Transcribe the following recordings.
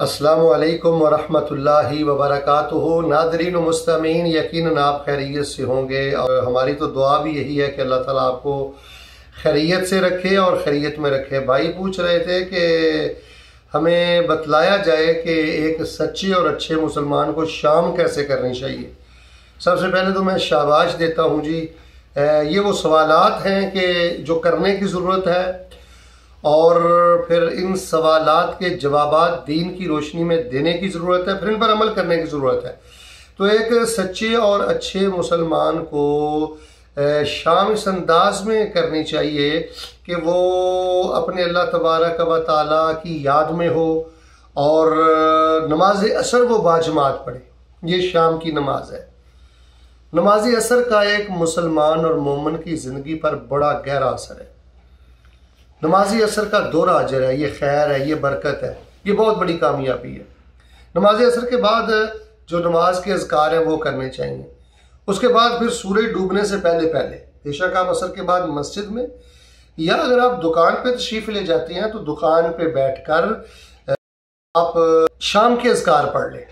السلام علیکم ورحمۃ اللہ وبرکاتہ۔ ناظرین و مستمعین، یقیناً آپ خیریت سے ہوں گے، اور ہماری تو دعا بھی یہی ہے کہ اللہ تعالیٰ آپ کو خیریت سے رکھے اور خیریت میں رکھے۔ بھائی پوچھ رہے تھے کہ ہمیں بتلایا جائے کہ ایک سچے اور اچھے مسلمان کو شام کیسے کرنی چاہیے۔ سب سے پہلے تو میں شاباش دیتا ہوں جی، یہ وہ سوالات ہیں کہ جو کرنے کی ضرورت ہے، اور پھر ان سوالات کے جوابات دین کی روشنی میں دینے کی ضرورت ہے، پھر ان پر عمل کرنے کی ضرورت ہے۔ تو ایک سچے اور اچھے مسلمان کو شام اس انداز میں کرنی چاہیے کہ وہ اپنے اللہ تبارک و تعالیٰ کی یاد میں ہو، اور نماز عصر وہ باجماعت پڑھے۔ یہ شام کی نماز ہے۔ نماز عصر کا ایک مسلمان اور مومن کی زندگی پر بڑا گہرا اثر ہے۔ نماز عصر کا دورہ اجر ہے، یہ خیر ہے، یہ برکت ہے، یہ بہت بڑی کامیابی ہے۔ نماز عصر کے بعد جو نماز کے اذکار ہیں وہ کرنے چاہیے۔ اس کے بعد پھر سورج ڈوبنے سے پہلے بے شک آپ عصر کے بعد مسجد میں، یا اگر آپ دکان پہ تشریف لے جاتے ہیں تو دکان پہ بیٹھ کر آپ شام کے اذکار پڑھ لیں۔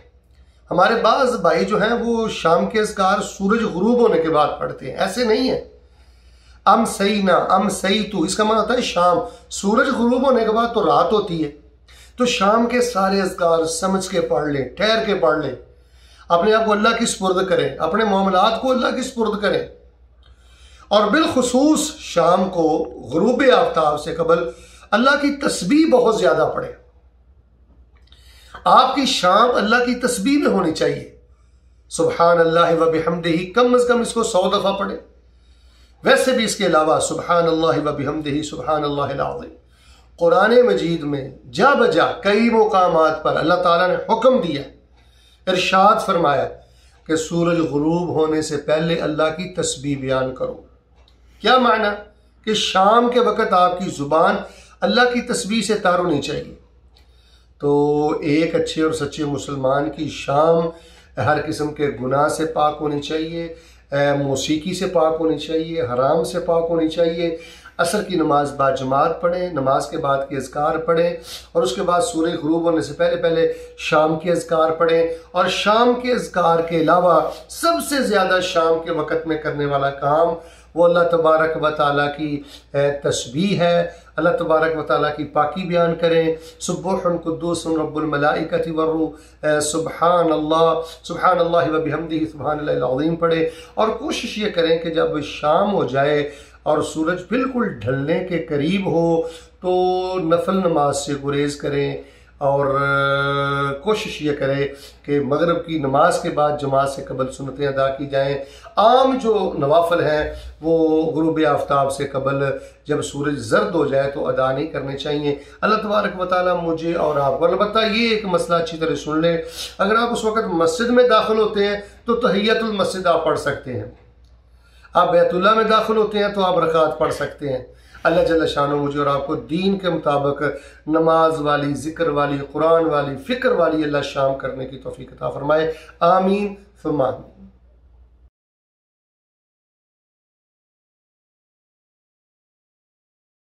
ہمارے بعض بھائی جو ہیں وہ شام کے اذکار سورج غروب ہونے کے بعد پڑھتے ہیں، ایسے نہیں ہے۔ ام سینا ام سیتو، اس کا معنی ہوتا ہے شام۔ سورج غروب ہونے کے بعد تو رات ہوتی ہے، تو شام کے سارے اذکار سمجھ کے پڑھ لیں، ٹھہر کے پڑھ لیں، اپنے آپ کو اللہ کی سپرد کریں، اپنے معاملات کو اللہ کی سپرد کریں، اور بالخصوص شام کو غروب آفتاب سے قبل اللہ کی تسبیح بہت زیادہ پڑھیں۔ آپ کی شام اللہ کی تسبیح میں ہونی چاہیے۔ سبحان اللہ و بحمدہ کم از کم اس کو 100 دفعہ پڑھیں۔ ویسے بھی اس کے علاوہ سبحان اللہ و بحمدہ سبحان اللہ العظیم، قرآن مجید میں جا بجا کئی مقامات پر اللہ تعالیٰ نے حکم دیا، ارشاد فرمایا کہ سورج غروب ہونے سے پہلے اللہ کی تسبیح بیان کرو۔ کیا معنی؟ کہ شام کے وقت آپ کی زبان اللہ کی تسبیح سے تار ہونی چاہیے۔ تو ایک اچھے اور سچے مسلمان کی شام ہر قسم کے گناہ سے پاک ہونی چاہیے، موسیقی سے پاک ہونی چاہیے، حرام سے پاک ہونی چاہیے۔ عصر کی نماز باجماعت پڑھیں، نماز کے بعد کے اذکار پڑھیں، اور اس کے بعد سورج غروب ہونے سے پہلے شام کے اذکار پڑھیں۔ اور شام کے اذکار کے علاوہ سب سے زیادہ شام کے وقت میں کرنے والا کام وہ اللہ تبارک و تعالیٰ کی تسبیح ہے، اللہ تبارک و تعالیٰ کی پاکی بیان کریں۔ سبوح قدوس رب الملائکۃ والروح، سبحان اللہ و بحمدہ سبحان اللہ العظیم پڑھیں، اور کوشش یہ کریں کہ جب شام ہو جائے اور سورج بالکل ڈھلنے کے قریب ہو تو نفل نماز سے گریز کریں، اور کوشش یہ کریں کہ مغرب کی نماز کے بعد جماعت سے قبل سنتیں ادا کی جائیں۔ عام جو نوافل ہیں وہ غروب آفتاب سے قبل جب سورج زرد ہو جائے تو ادا نہیں کرنے چاہیے۔ اللہ تبارک و تعالیٰ مجھے اور آپ کو، البتہ یہ ایک مسئلہ اچھی طرح سن لیں، اگر آپ اس وقت مسجد میں داخل ہوتے ہیں تو تحیت المسجد آپ پڑھ سکتے ہیں، آپ بیت اللہ میں داخل ہوتے ہیں تو آپ رکعت پڑھ سکتے ہیں۔ اللہ جل شانہ مجھے اور آپ کو دین کے مطابق نماز والی، ذکر والی، قرآن والی، فکر والی اللہ شام کرنے کی توفیق عطا فرمائے۔ آمین ثم آمین۔